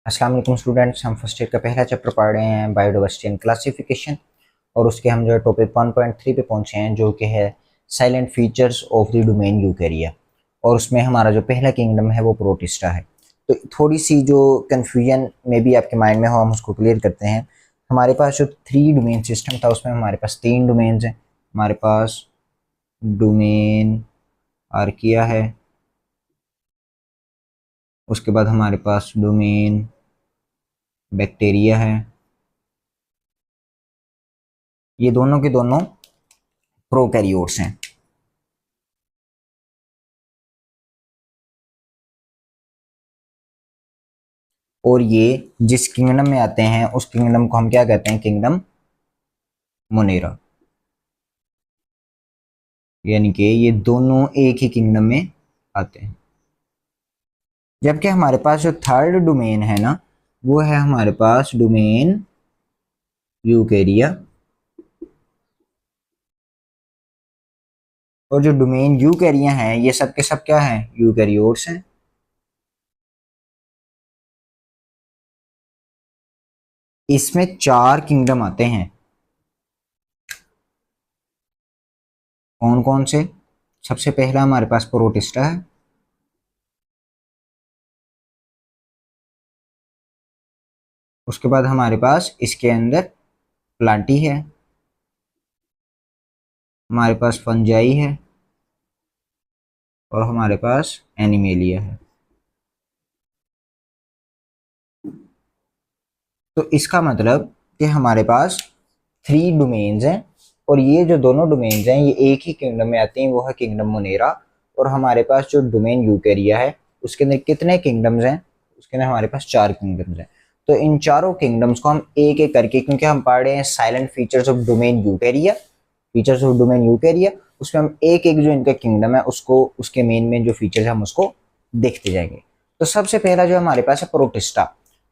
अस्सलाम वालेकुम स्टूडेंट्स, हम फर्स्ट ईयर का पहला चैप्टर पढ़ रहे हैं बायोडाइवर्सिटी एंड क्लासिफिकेशन। और उसके हम जो है टॉपिक 1.3 पे पहुंचे हैं, जो कि है salient features of the domain Eukarya. और उसमें हमारा जो पहला किंगडम है वो प्रोटिस्टा है। तो थोड़ी सी जो कन्फ्यूजन में भी आपके माइंड में हो, हम उसको क्लियर करते हैं। हमारे पास जो 3 डोमेन सिस्टम था उसमें हमारे पास 3 डोमेन्स हैं। हमारे पास डोमेन आर्किया है, उसके बाद हमारे पास डोमेन बैक्टीरिया है। ये दोनों के दोनों प्रोकैरियोट्स हैं। और ये जिस किंगडम में आते हैं उस किंगडम को हम क्या कहते हैं? Kingdom Monera. यानी कि ये दोनों एक ही किंगडम में आते हैं। जबकि हमारे पास जो थर्ड डोमेन है ना, वो है हमारे पास डोमेन यूकेरिया। और जो डोमेन यूकेरिया है ये सब के सब क्या है? यूकेरियोट्स हैं। इसमें 4 किंगडम आते हैं। कौन कौन से? सबसे पहला हमारे पास प्रोटिस्टा है, उसके बाद हमारे पास इसके अंदर प्लांटी है, हमारे पास फंजाई है, और हमारे पास एनिमेलिया है। तो इसका मतलब कि हमारे पास 3 डोमेन्स हैं। और ये जो दोनों डोमेन्स हैं ये एक ही किंगडम में आते हैं, वो है किंगडम मोनेरा। और हमारे पास जो डोमेन यूकेरिया है उसके अंदर कितने किंगडम्स हैं? उसके अंदर हमारे पास 4 किंगडम्स हैं। तो इन चारों किंगडम्स को हम एक एक करके, क्योंकि हम पढ़ रहे हैं salient features of domain Eukarya, features of domain Eukarya, उसमें हम एक एक जो इनका किंगडम है उसको, उसके मेन जो फीचर्स है हम उसको देखते जाएंगे। तो सबसे पहला जो हमारे पास है प्रोटिस्टा।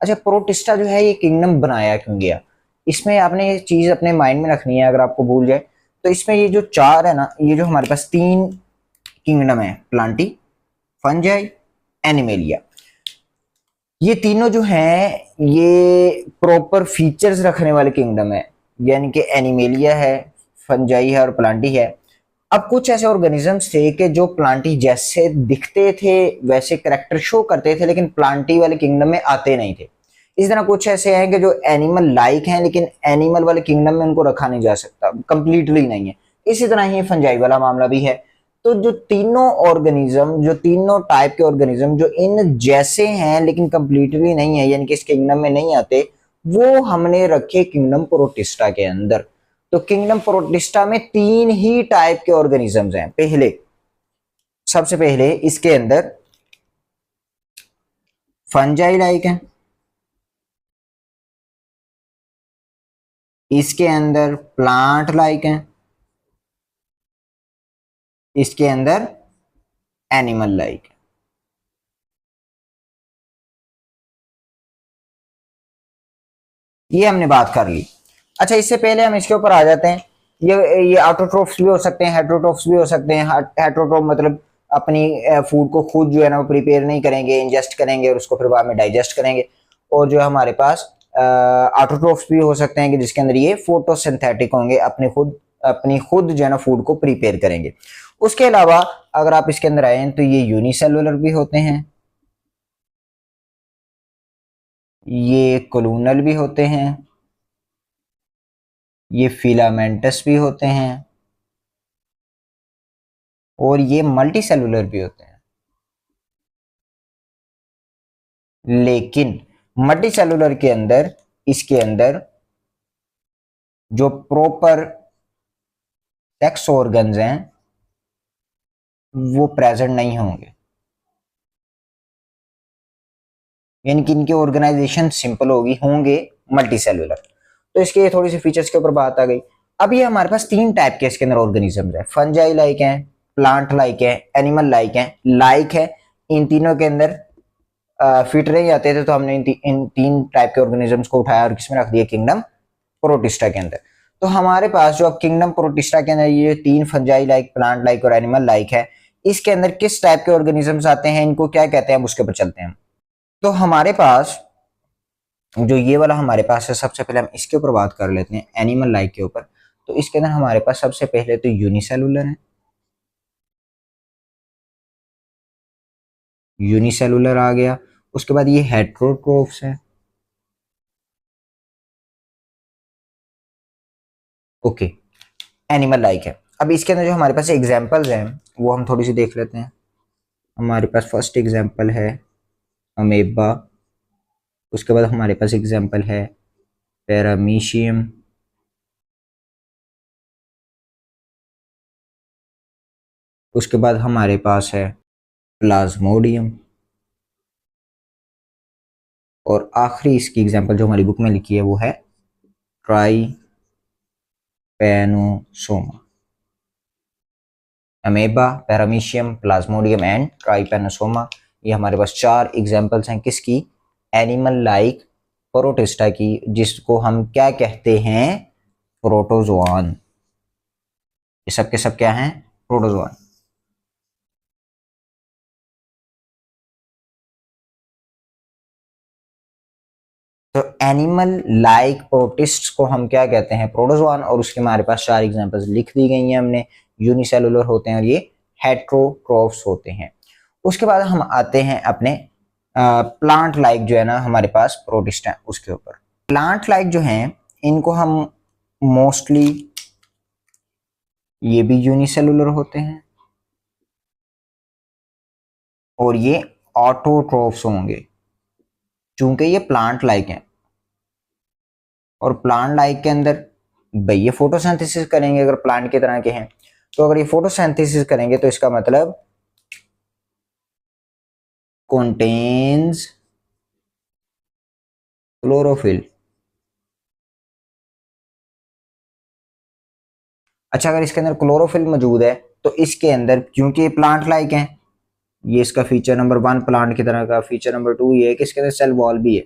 अच्छा, प्रोटिस्टा जो है ये किंगडम बनाया क्यों गया? इसमें आपने ये चीज अपने माइंड में रखनी है, अगर आपको भूल जाए तो। इसमें ये जो 4 है ना, ये जो हमारे पास 3 किंगडम है, प्लांटी, फंजाई, एनिमेलिया, ये तीनों जो हैं ये प्रॉपर फीचर्स रखने वाले किंगडम है। यानी कि एनिमेलिया है, फंजाई है और प्लांटी है। अब कुछ ऐसे ऑर्गेनिजम्स थे कि जो प्लांटी जैसे दिखते थे वैसे करेक्टर शो करते थे, लेकिन प्लांटी वाले किंगडम में आते नहीं थे। इस तरह कुछ ऐसे हैं कि जो एनिमल लाइक हैं, लेकिन एनिमल वाले किंगडम में उनको रखा नहीं जा सकता, कंप्लीटली नहीं है। इसी तरह ही फंजाई वाला मामला भी है। तो जो तीनों ऑर्गेनिज्म, जो तीनों टाइप के ऑर्गेनिज्म जो इन जैसे हैं लेकिन कंप्लीटली नहीं है, यानी कि इस किंगडम में नहीं आते, वो हमने रखे किंगडम प्रोटिस्टा के अंदर। तो किंगडम प्रोटिस्टा में 3 ही टाइप के ऑर्गेनिजम्स हैं। पहले, सबसे पहले इसके अंदर फंजाई लाइक है, इसके अंदर प्लांट लाइक है, इसके अंदर एनिमल लाइक है। ये हमने बात कर ली। अच्छा, इससे पहले हम इसके ऊपर आ जाते हैं। ये ऑटोट्रोफ्स भी हो सकते हैं, हेट्रोट्रोफ्स भी हो सकते हैं। हेट्रोट्रोफ मतलब अपनी फूड को खुद जो है ना वो प्रिपेयर नहीं करेंगे, इंजेस्ट करेंगे और उसको फिर बाद में डाइजेस्ट करेंगे। और जो हमारे पास ऑटोट्रोफ्स भी हो सकते हैं कि जिसके अंदर ये फोटोसिंथेटिक होंगे, अपनी खुद जो है ना फूड को प्रिपेयर करेंगे। उसके अलावा अगर आप इसके अंदर आए तो ये यूनिसेलुलर भी होते हैं, ये कोलोनल भी होते हैं, ये फिलामेंटस भी होते हैं, और ये मल्टी सेलुलर भी होते हैं। लेकिन मल्टी सेलुलर के अंदर, इसके अंदर जो प्रॉपर सेक्स ऑर्गन्स हैं वो प्रेजेंट नहीं होंगे, यानी कि इनकी ऑर्गेनाइजेशन सिंपल होंगे मल्टी सेलुलर। तो इसके थोड़ी सी फीचर्स के ऊपर बात आ गई। अब ये हमारे पास 3 टाइप के इसके अंदर ऑर्गेनिजम्स है। फंजाई लाइक है, प्लांट लाइक है, एनिमल लाइक है। लाइक है, इन तीनों के अंदर फिट नहीं आते थे, तो हमने इन 3 टाइप के ऑर्गेनिजम्स को उठाया और किसमें रख दिया? किंगडम प्रोटिस्टा के अंदर। तो हमारे पास जो अब किंगडम प्रोटिस्टा के अंदर ये 3 फंजाई लाइक, प्लांट लाइक और एनिमल लाइक है, इसके अंदर किस टाइप के ऑर्गेनिजम्स आते हैं, इनको क्या कहते हैं, उसके ऊपर चलते हैं। तो हमारे पास जो ये वाला हमारे पास है, सबसे पहले हम इसके ऊपर बात कर लेते हैं, एनिमल लाइक के ऊपर। तो इसके अंदर हमारे पास सबसे पहले तो यूनिसेलुलर है, यूनिसेलुलर आ गया। उसके बाद ये हेट्रोट्रोफ्स है, ओके, एनिमल लाइक है। अब इसके अंदर जो हमारे पास एग्जांपल्स हैं वो हम थोड़ी सी देख लेते हैं। हमारे पास फर्स्ट एग्जांपल है अमेबा, उसके बाद हमारे पास एग्जांपल है पैरामीशियम, उसके बाद हमारे पास है प्लाज्मोडियम, और आखिरी इसकी एग्जांपल जो हमारी बुक में लिखी है वो है Trypanosoma. Amoeba, paramecium, Plasmodium and Trypanosoma, ये हमारे पास 4 एग्जांपल्स हैं किसकी, एनिमल लाइक प्रोटिस्टा की, जिसको हम क्या कहते हैं, प्रोटोजोआन। ये सब के सब क्या हैं, प्रोटोजोआन। तो एनिमल लाइक प्रोटिस्ट को हम क्या कहते हैं, प्रोटोजोआन। और उसके हमारे पास 4 एग्जांपल्स लिख दी गई हैं हमने, यूनिसेलुलर होते हैं और ये हेट्रोट्रोफ्स होते हैं। उसके बाद हम आते हैं अपने प्लांट लाइक जो है ना हमारे पास प्रोटिस्ट है उसके ऊपर। प्लांट लाइक जो हैं इनको हम मोस्टली, ये भी यूनिसेलुलर होते हैं और ये ऑटोट्रोफ्स होंगे, चूंकि ये प्लांट लाइक हैं। और प्लांट लाइक के अंदर भाई ये फोटोसिंथेसिस करेंगे, अगर प्लांट की तरह के हैं तो अगर ये फोटोसिंथेसिस करेंगे तो इसका मतलब contains क्लोरोफिल। अच्छा, अगर इसके अंदर क्लोरोफिल मौजूद है तो इसके अंदर, क्योंकि ये प्लांट लाइक है, ये इसका फीचर नंबर 1 प्लांट की तरह का, फीचर नंबर 2 ये है कि इसके अंदर सेल वॉल भी है।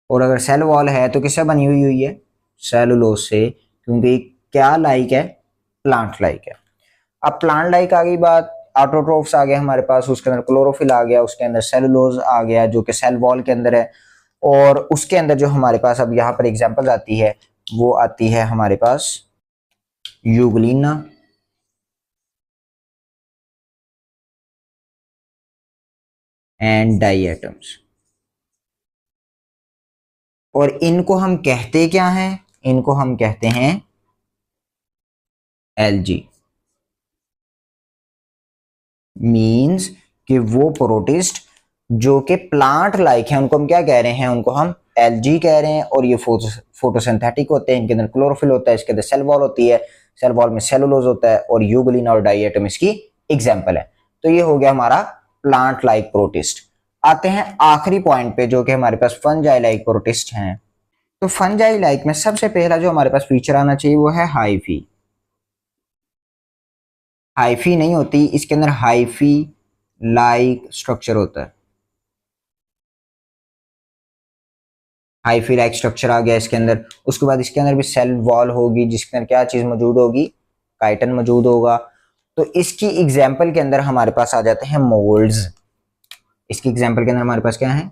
और अगर सेल वॉल है तो किससे बनी हुई हुई है, सेलुलोज से, क्योंकि क्या लाइक है, प्लांट लाइक है। अब प्लांट लाइक आ गई बात, ऑटोट्रोफ्स आ गया हमारे पास, उसके अंदर क्लोरोफिल आ गया, उसके अंदर सेलुलोज आ गया जो कि सेल वॉल के अंदर है। और उसके अंदर जो हमारे पास अब यहाँ पर एग्जांपल आती है वो आती है हमारे पास यूग्लिना, एंड डाइएटम्स। और इनको हम कहते क्या हैं, इनको हम कहते हैं एलजी, मीन्स कि वो प्रोटिस्ट जो कि प्लांट लाइक है उनको हम क्या कह रहे हैं, उनको हम एलजी कह रहे हैं। और ये फोटोसिंथेटिक होते हैं, इनके अंदर क्लोरोफिल होता है, इसके अंदर सेल वॉल होती है, सेल वॉल में सेलुलोज होता है, और यूग्लिन और डाइएटम इसकी एग्जांपल है। तो ये हो गया हमारा प्लांट लाइक प्रोटिस्ट। आते हैं आखिरी पॉइंट पे जो कि हमारे पास फंजाई लाइक प्रोटिस्ट हैं। तो फंजाई लाइक में सबसे पहला जो हमारे पास फीचर आना चाहिए वो है हाइफी। हाइफी नहीं होती, इसके अंदर हाइफी लाइक स्ट्रक्चर होता है, हाइफी लाइक स्ट्रक्चर आ गया इसके अंदर। उसके बाद इसके अंदर भी सेल वॉल होगी जिसके अंदर क्या चीज मौजूद होगी, काइटन मौजूद होगा। तो इसकी एग्जाम्पल के अंदर हमारे पास आ जाते हैं मोल्ड्स। इसकी एग्जाम्पल के अंदर हमारे पास क्या है,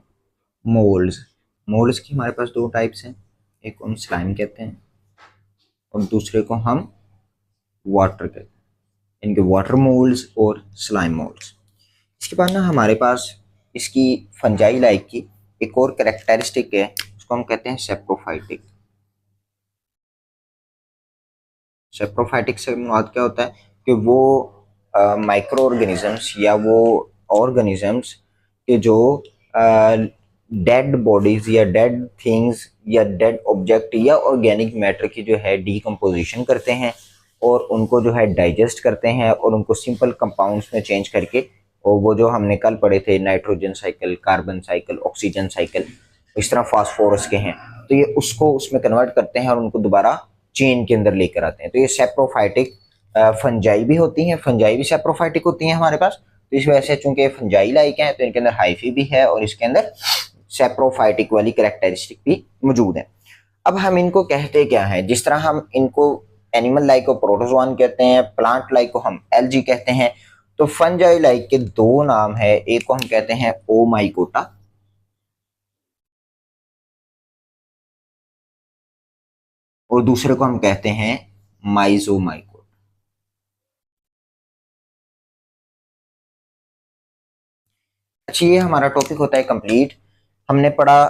मोल्ड्स। मोल्ड्स की हमारे पास 2 टाइप्स हैं, एक को हम स्लाइम कहते हैं और दूसरे को हम वाटर कहते हैं, इनके वाटर मोल्ड्स और स्लाइम मोल्ड्स। इसके बाद ना हमारे पास इसकी फंजाई लाइक की एक और कैरेक्टरिस्टिक है, उसको हम कहते हैं सेप्रोफाइटिक। सेप्रोफाइटिक से मुराद क्या होता है कि वो माइक्रो ऑर्गेनिजम्स या वो ऑर्गेनिजम्स के जो डेड बॉडीज या डेड थिंग्स या डेड ऑब्जेक्ट या ऑर्गेनिक मैटर की जो है डीकम्पोजिशन करते हैं और उनको जो है डाइजेस्ट करते हैं और उनको सिंपल कंपाउंड्स में चेंज करके, और वो जो हमने कल पढ़े थे nitrogen cycle, carbon cycle, oxygen cycle, इस तरह फास्फोरस के हैं, तो ये उसको उसमें कन्वर्ट करते हैं और उनको दोबारा चेन के अंदर लेकर आते हैं। तो ये सेप्रोफाइटिक फंजाई भी होती हैं, फंजाई भी सेप्रोफाइटिक होती हैं हमारे पास। तो इस वजह से चूंकि फंजाई लाइक है तो इनके अंदर हाइफी भी है और इसके अंदर सेप्रोफाइटिक वाली कैरेक्टरिस्टिक भी मौजूद है। अब हम इनको कहते क्या है, जिस तरह हम इनको एनिमल लाइक को प्रोटोजोआन कहते हैं, प्लांट लाइक को हम एलजी कहते हैं, तो फंजाई लाइक के 2 नाम है, एक को हम कहते हैं ओमाइकोटा और दूसरे को हम कहते हैं माइजोमाइकोट। अच्छा, ये हमारा टॉपिक होता है कंप्लीट। हमने पढ़ा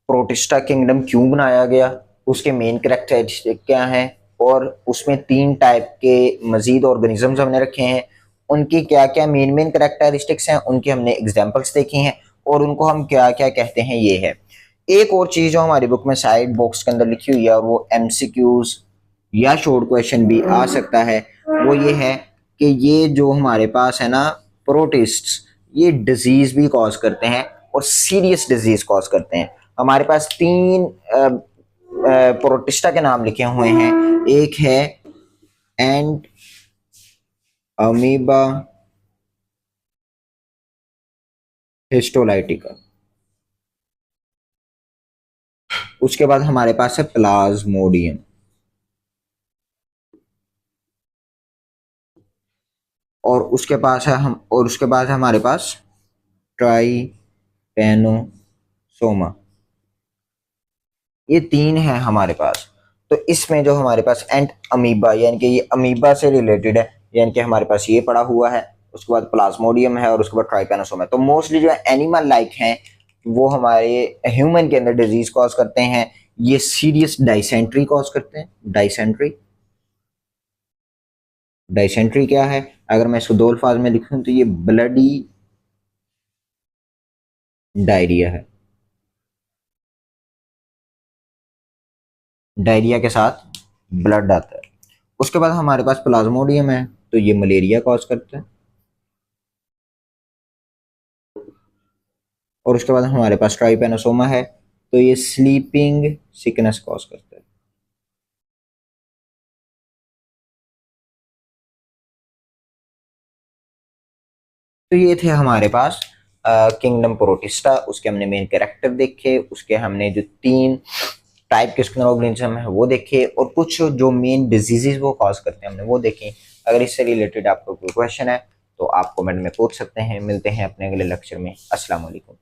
प्रोटिस्टा किंगडम क्यों बनाया गया, उसके मेन कैरेक्टरिस्टिक क्या हैं, और उसमें 3 टाइप के मजीद ऑर्गेनिजम्स हमने रखे हैं, उनकी क्या क्या मेन कैरेक्टरिस्टिक्स हैं, उनकी हमने एग्जांपल्स देखी हैं, और उनको हम क्या क्या कहते हैं ये है। एक और चीज जो हमारी बुक में साइड बॉक्स के अंदर लिखी हुई है, और वो एमसीक्यूज या शॉर्ट क्वेश्चन भी आ सकता है, वो ये है कि ये जो हमारे पास है ना प्रोटिस्ट्स, ये डिजीज भी कॉज करते हैं और सीरियस डिजीज कॉज करते हैं। हमारे पास 3 प्रोटिस्टा के नाम लिखे हुए हैं। एक है एंड अमीबा हिस्टोलाइटिका, उसके बाद हमारे पास है प्लाज्मोडियम, और उसके पास है हम और उसके बाद हमारे पास ट्राइपेनोसोमा। ये 3 है हमारे पास। तो इसमें जो हमारे पास एंट अमीबा, यानी कि ये अमीबा से रिलेटेड है, यानी कि हमारे पास ये पड़ा हुआ है, उसके बाद प्लाज्मोडियम है, और उसके बाद ट्राइपेनोसोमा है। तो मोस्टली जो एनिमल लाइक हैं वो हमारे ह्यूमन के अंदर डिजीज कॉज करते हैं। ये सीरियस डाइसेंट्री कॉज करते हैं। डाइसेंट्री, डाइसेंट्री क्या है, अगर मैं इसको 2 अल्फाज में लिखूं तो ये ब्लडी डायरिया है। डायरिया के साथ ब्लड आता है। उसके बाद हमारे पास प्लाज्मोडियम है, तो ये मलेरिया कॉज करता है। और उसके बाद हमारे पास ट्राइपेनोसोमा है, तो ये स्लीपिंग सिकनेस कॉज करता है। तो ये थे हमारे पास किंगडम प्रोटिस्टा, उसके हमने मेन कैरेक्टर देखे, उसके हमने जो 3 टाइप के उसके ऑर्गेनिज्म है वो देखे, और कुछ जो मेन डिजीजेज वो कॉज करते हैं हमने वो देखे। अगर इससे रिलेटेड आपको कोई क्वेश्चन है तो आप कमेंट में पूछ सकते हैं। मिलते हैं अपने अगले लेक्चर में। अस्सलाम वालेकुम।